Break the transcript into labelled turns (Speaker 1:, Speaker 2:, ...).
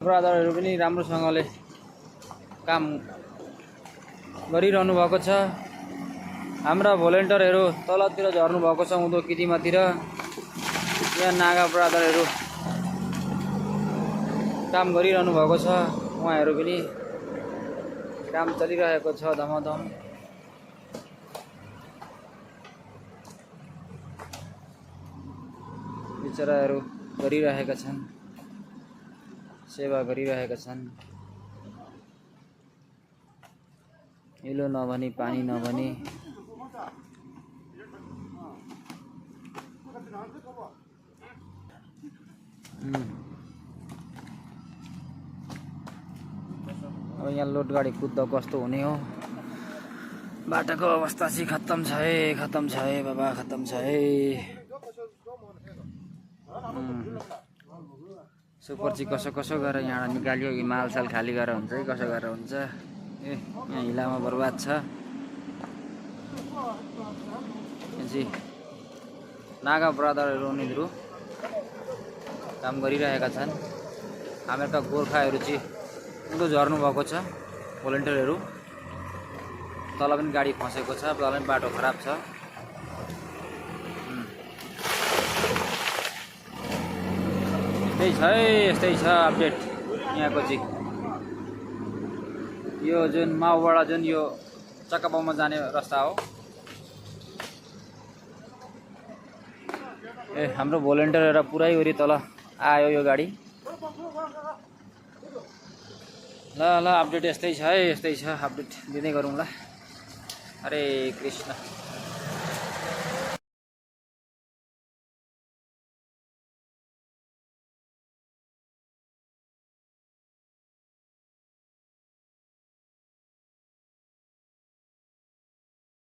Speaker 1: ब्रदरहरू पनि राम्रोसँगले काम गरिरहनु भएको छ। हाम्रा भोलिन्टियरहरू तलतिर झर्नु भएको छ, उँधो कितिमातिर। यहाँ नागा ब्रदरहरू काम गरिरहनु भएको छ। उहाँहरू पनि काम चलिरहेको छ धमाधम। बिचराहरू गरिरहेका छन्, सेवा गरिरहेका छन्। हिलो नभनी पानी नभनी अब यहाँ लोड गाडी कुद्दा कस्तो हुने हो। बाटोको अवस्था चाहिँ खत्तम छ है बाबा, खत्तम छ है। सुपर चाहिँ कसो कसो गरेर यहाँ निकाल्यो कि मालसाल खाली गरेर हुन्छ कि कसो गरेर हुन्छ। यहाँ हिलामा बर्बाद छ। नागा ब्रदरहरू उनीहरू काम गरिरहेका छन्। हामीहरूका गोर्खाहरू चाहिँ उँधो झर्नु भएको छ। भोलिन्टियरहरू तल पनि गाडी फसेको छ, तल पनि बाटो खराब छ। यस्तै छ अपडेट यहाँको चाहिँ। यो जुन माउबाट जुन यो चक्कापाउमा जाने रास्ता हो। हाम्रो भोलिन्टियरहरू पुरै गरी तल आयो यो गाडी। ल अपडेट यस्तै छ अपडेट दिँदै गरौँ ल। हरे कृष्ण।